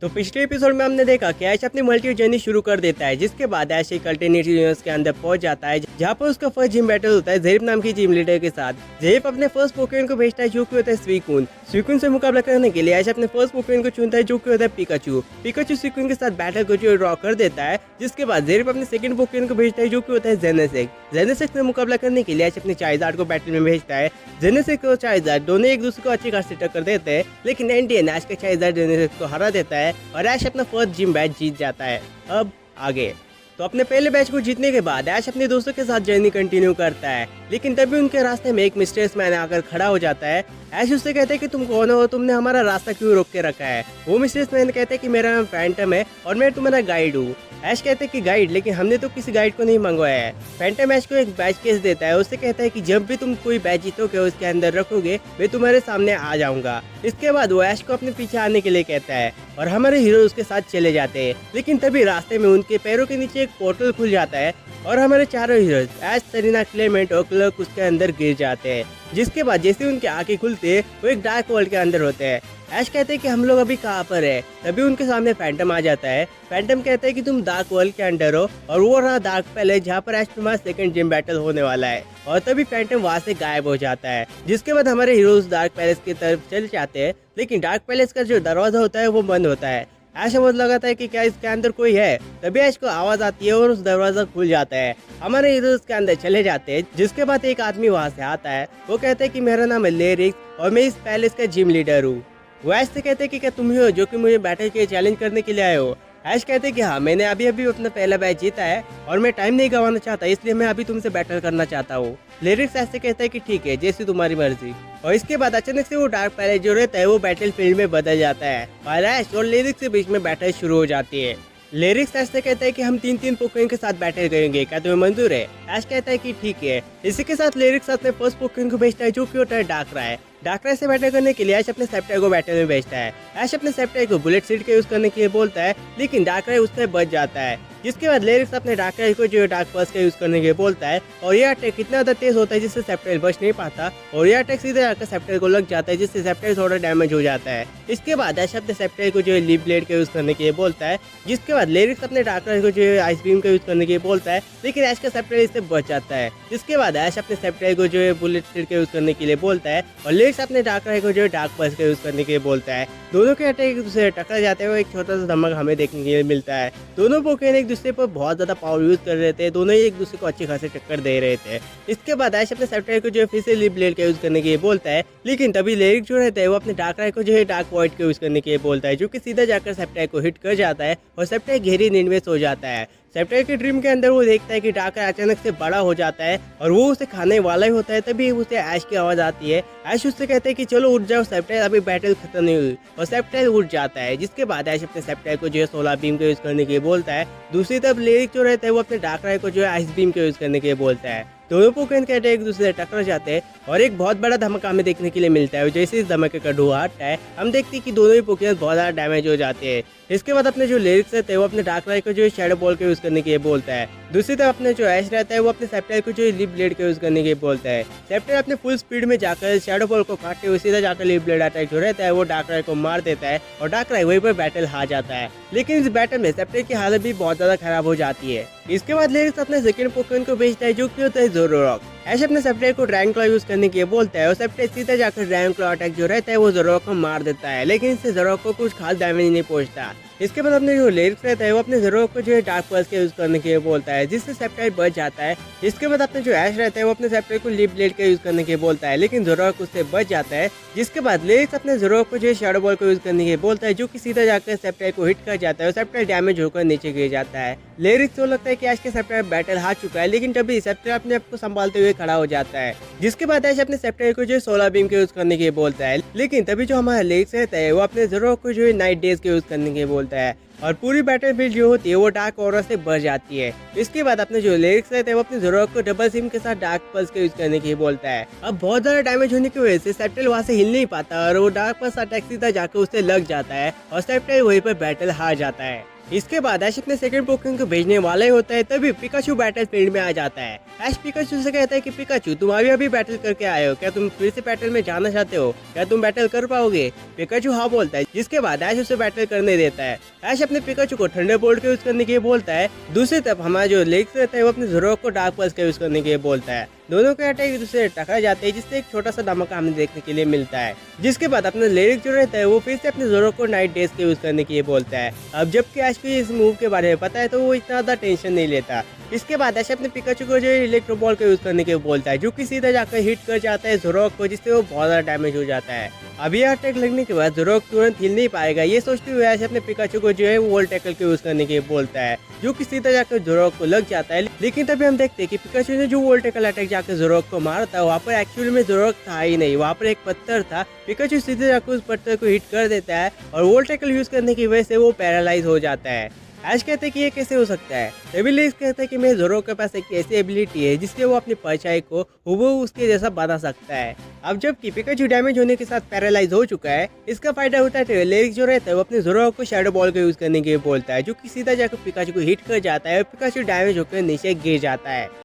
तो पिछले एपिसोड में हमने देखा कि ऐश अपनी मल्टी जर्नी शुरू कर देता है, जिसके बाद ऐश एक अल्टरनेटिव यूनिवर्स के अंदर पहुंच जाता है, जहां पर उसका फर्स्ट जिम बैटल होता है ज़ेरिफ नाम की जिम लीडर के साथ। ज़ेरिफ अपने फर्स्ट पोकेमॉन को भेजता है जो कि होता है सुइकून। सुइकून से मुकाबला करने के लिए ऐश अपने फर्स्ट पोकेमॉन को चुनता है जो कि होता है पिकाचू। पिकाचू सुइकून के साथ बैटल को जो ड्रॉ कर देता है, जिसके बाद ज़ेरिफ अपने सेकंड पोकेमॉन को भेजता है जो कि होता है जेनेसेक। जेनेसेक से मुकाबला करने के लिए ऐश अपने चाइज़ार्ड को बैटल में भेजता है। जेनेसेक और चाइज़ार्ड दोनों एक दूसरे को अच्छी खासी टक्कर देते हैं, लेकिन एंडियन ऐश का चाइज़ार्ड जेनेसेक को हरा देता है और ऐश अपना फर्स्ट जिम बैच जीत जाता है। अब आगे तो अपने पहले बैच को जीतने के बाद ऐश अपने दोस्तों के साथ जर्नी कंटिन्यू करता है, लेकिन तभी उनके रास्ते में एक मिस्टीरियस मैन आकर खड़ा हो जाता है। ऐश उससे कहते हैं कि तुम कौन हो, तुमने हमारा रास्ता क्यों रोक के रखा है। वो मिस्टीरियस मैन कहते हैं कि मेरा नाम फैंटम है और मैं तुम्हारा गाइड हूँ। ऐश कहते हैं कि गाइड, लेकिन हमने तो किसी गाइड को नहीं मंगवाया है। फैंटम ऐश को एक बैच केस देता है। उससे कहता है कि जब भी तुम कोई बैच जीतोगे उसके अंदर रखोगे, मैं तुम्हारे सामने आ जाऊंगा। इसके बाद वो ऐश को अपने पीछे आने के लिए कहता है और हमारे हीरो उसके साथ चले जाते हैं, लेकिन तभी रास्ते में उनके पैरों के नीचे एक पोर्टल खुल जाता है और हमारे चारों हीरोज ऐश, सेरेना, क्लेमेंट और क्लर्क उसके अंदर गिर जाते हैं। जिसके बाद जैसे उनकी आंखें खुलते वो एक डार्क वर्ल्ड के अंदर होते हैं। ऐश कहते हैं कि हम लोग अभी कहाँ पर है। तभी उनके सामने फैंटम आ जाता है। फैंटम कहते हैं कि तुम डार्क वर्ल्ड के अंदर हो और वो रहा डार्क पैलेस, जहाँ पर ऐश तुम्हारा सेकंड जिम बैटल होने वाला है। और तभी फैंटम वहाँ से गायब हो जाता है। जिसके बाद हमारे हीरोज डार्क पैलेस की तरफ चल जाते हैं, लेकिन डार्क पैलेस का जो दरवाजा होता है वो बंद होता है। ऐश समझ लगाता है कि क्या इसके अंदर कोई है। तभी ऐश को आवाज आती है और उस दरवाजा खुल जाता है। हमारे हीरोज के अंदर चले जाते हैं, जिसके बाद एक आदमी वहाँ से आता है। वो कहते हैं कि मेरा नाम है लेरिक्स और मैं इस पैलेस का जिम लीडर हूँ। वो ऐश से कहते हैं कि क्या तुम ही हो जो कि मुझे बैटल के चैलेंज करने के लिए आए हो। ऐश कहते हैं कि हाँ, मैंने अभी अभी अपना पहला बैच जीता है और मैं टाइम नहीं गंवाना चाहता, इसलिए मैं अभी तुमसे बैटल करना चाहता हूँ। लिरिक्स ऐसे कहता है कि ठीक है, जैसी तुम्हारी मर्जी। और इसके बाद अचानक से वो डार्क पैलेस जो रहता है वो बैटल फील्ड में बदल जाता है और ऐश और लिरिक्स के बीच में बैटल शुरू हो जाती है। लिरिक्स ऐसे कहता है कि हम तीन पोकेमॉन के साथ बैटल करेंगे, क्या तुम्हें मंजूर है। ऐश कहता है कि ठीक है। इसी के साथ लिरिक्स अपने फर्स्ट पोकेमॉन को भेजता है जो कि होता है डार्कराय। डार्कराय से बैटल करने के लिए ऐश अपने सेप्टाई को बैटल में भेजता है। ऐश अपने सेप्टाई को बुलेट सीड का यूज करने के लिए बोलता है, लेकिन डार्कराय उससे बच जाता है। जिसके बाद लिरिक्स अपने डार्कराय को जो डार्क पल्स का यूज करने के लिए बोलता है और यह अटैक इतना ज्यादा तेज होता है जिससे सेप्टाई बच नहीं पाता और यह अटैक सीधे आकर सेप्टाई को लग जाता है, जिससे सेप्टाई थोड़ा डैमेज हो जाता है। इसके बाद ऐश अपने सेप्टाई को जो लीप ब्लेड का यूज करने के लिए बोलता है। जिसके बाद लिरिक्स अपने डार्कराय को जो आइस बीम का यूज करने के लिए बोलता है, लेकिन ऐश का सेप्टाई इससे बच जाता है। जिसके बाद ऐश अपने सेप्टाई को जो बुलेट सीड का यूज करने के लिए बोलता है और लिरिक्स अपने डार्कराय को जो डार्क पल्स का यूज करने के लिए बोलता है। दोनों के अटैक एक दूसरे से टकरा जाते हैं और एक छोटा सा धमाका हमें देखने के लिए मिलता है। दोनों पोकेमॉन एक दूसरे पर बहुत ज्यादा पावर यूज कर रहे थे, दोनों ही एक दूसरे को अच्छी खासी टक्कर दे रहे थे। इसके बाद ऐश अपने सेप्टाई को जो फिर से लीप ब्लेड का यूज करने के लिए बोलता है, लेकिन तभी लिरिक जो रहता है वो अपने डार्कराय को जो है डार्क वॉइड का यूज करने के लिए बोलता है, जो कि सीधा जाकर सेप्टाई को हिट कर जाता है और सेप्टाई गहरी नींद में सो जाता है। सेप्टाई के ड्रीम के अंदर वो देखता है कि डार्कराय अचानक से बड़ा हो जाता है और वो उसे खाने वाला ही होता है। तभी उसे ऐश की आवाज आती है। ऐश उससे कहते हैं कि चलो उठ जाओ सेप्टाई, अभी बैटल खत्म नहीं हुई। और सेप्टाई उठ जाता है। जिसके बाद ऐश अपने सेप्टाई को जो है सोलर बीम का यूज करने के लिए बोलता है। दूसरी तरफ लिरिक जो रहता है वो अपने डार्कराय को जो है आइस बीम का यूज करने के लिए बोलता है। दोनों पोकेमॉन के अटैक एक दूसरे से टकरा जाते हैं और एक बहुत बड़ा धमाका हमें देखने के लिए मिलता है। जैसे इस धमाके का धुआं हटता है, हम देखते हैं कि दोनों ही पोकेमॉन बहुत ज्यादा डैमेज हो जाते हैं। इसके बाद अपने जो लिरिक्स रहते हैं वो अपने डार्कराय को जो है शैडो बॉल का यूज करने के लिए बोलता है। दूसरी तरफ अपने जो ऐश रहता है वो अपने सेप्टाई को जो है लीप ब्लेड का यूज करने के लिए बोलता है। सेप्टाई अपने फुल स्पीड में जाकर शैडो बॉल को काटते हुए सीधा जाकर लीप ब्लेड अटैक जो रहता है वो डार्कराय को मार देता है और डार्कराय वहीं पर बैटल हार जाता है। लेकिन इस बैटल में सेप्टाई की हालत भी बहुत ज्यादा खराब हो जाती है। इसके बाद लिरिक्स अपने सेकंड पोकेमॉन को भेजता है जो कि होता है ज़ोरोरॉक। ऐश अपने सेप्टाई को ड्रैगन क्लॉ यूज करने के लिए बोलता है और सेप्टाई सीधा जाकर ड्रैगन क्लॉ अटैक जो रहता है वो ज़ोरोरॉक को मार देता है, लेकिन इससे ज़ोरोरॉक को कुछ खास डैमेज नहीं पहुंचता। इसके बाद अपने जो लिरिक्स रहता है वो अपने ज़ोरोरॉक को जो है डार्क पल्स का यूज करने के लिए बोलता है, जिससे सेप्टाई बच जाता है। इसके बाद अपने जो ऐश रहता है वो अपने सेप्टाई को लीप ब्लेड का यूज करने के लिए बोलता है, लेकिन ज़ोरोरॉक उससे बच जाता है। जिसके बाद लिरिक्स अपने ज़ोरोरॉक को जो है शैडो बॉल का यूज करने के लिए बोलता है, जो कि सीधा जाकर सेप्टाई को हिट कर जाता है और सेप्टाई डैमेज होकर नीचे गिर जाता है। लिरिक्स को लगता है कि ऐश के सेप्टाई बैटल हार चुका है, लेकिन तभी सेप्टाई अपने आप को संभालते हुए खड़ा हो जाता है। जिसके बाद ऐश अपने सेप्टाई को जो है सोलर बीम का यूज करने के लिए बोलता है, लेकिन तभी जो हमारा लिरिक्स रहता है वो अपने ज़ोरोरॉक को जो है नाइट डेज का यूज करने के लिए बोलता है और पूरी बैटलफील्ड जो होती है वो डार्क ऑरा से भर जाती है। इसके बाद अपने जो लिरिक्स रहते हैं वो अपने ज़ोरोरॉक को डबल सिम के साथ डार्क पल्स का यूज करने के लिए बोलता है। अब बहुत ज्यादा डैमेज होने की वजह से सेप्टाई वहां से हिल नहीं पाता और वो डार्क पल्स अटैक सीधा जाकर उससे लग जाता है और सेप्टाई वहीं पर बैटल हार जाता है। इसके बाद ऐश अपने सेकंड पोकेमोन को भेजने वाला ही होता है, तभी पिकाचू बैटल फील्ड में आ जाता है। ऐश पिकाचू से कहता है कि पिकाचू तुम अभी बैटल करके आए हो, क्या तुम फिर से बैटल में जाना चाहते हो, क्या तुम बैटल कर पाओगे? पिकाचू हाँ बोलता है, जिसके बाद ऐश उसे बैटल करने देता है। ऐश अपने पिकाचू को थंडरबोल्ट का यूज करने के लिए बोलता है। दूसरी तरफ हमारा जो लेक्स रहता है वो अपने ज़ोरोक को डार्क पल्स का यूज करने के लिए बोलता है। दोनों के अटैक एक दूसरे से टकरा जाते हैं, जिससे एक छोटा सा धमाका हमें देखने के लिए मिलता है। जिसके बाद अपना लिरिक जो रहता है वो फिर से अपने ज़ोरोक को नाइट डेज के यूज करने के लिए बोलता है। अब जबकि ऐश को इस मूव के बारे में पता है तो वो इतना ज्यादा टेंशन नहीं लेता। इसके बाद ऐश अपने पिकाचू को जो इलेक्ट्रो बॉल का यूज करने के लिए बोलता है, जो कि सीधा जाकर हिट कर जाता है ज़ोरोक को, जिससे वो बहुत ज्यादा डैमेज हो जाता है। अभी अटैक लगने के बाद ज़ोरोक तुरंत हिल नहीं पाएगा, ये सोचते हुए ऐश अपने पिकाचू को जो है वो वोल्ट टैकल के यूज करने के लिए बोलता है, जो कि सीधा जाकर ज़ोरोक को लग जाता है। लेकिन तभी हम देखते हैं कि पिकाचू ने जो वोल्ट टैकल अटैक जाकर ज़ोरोक को मारा था, वहाँ पर एक्चुअली में ज़ोरोक था ही नहीं, वहाँ पर एक पत्थर था। पिकाचू सीधे जाकर उस पत्थर को हिट कर देता है और वोल्ट टैकल यूज करने की वजह से वो पैरालाइज हो जाता है। ऐश कहते हैं कि ये कैसे हो सकता है, तभी लेक्स कहता है कि मेरे ज़ोरोक के पास एक ऐसी एबिलिटी है जिससे वो अपनी परछाई को हूबहू उसके जैसा बना सकता है। अब जबकि पिकाचू डैमेज होने के साथ पैरालाइज हो चुका है, इसका फायदा होता है लेक्स जो रहता है वो अपने ज़ोरोक को शैडो बॉल का यूज करने के लिए बोलता है, जो कि सीधा जाकर पिकाचू को हिट कर जाता है और पिकाचू डैमेज होकर नीचे गिर जाता है।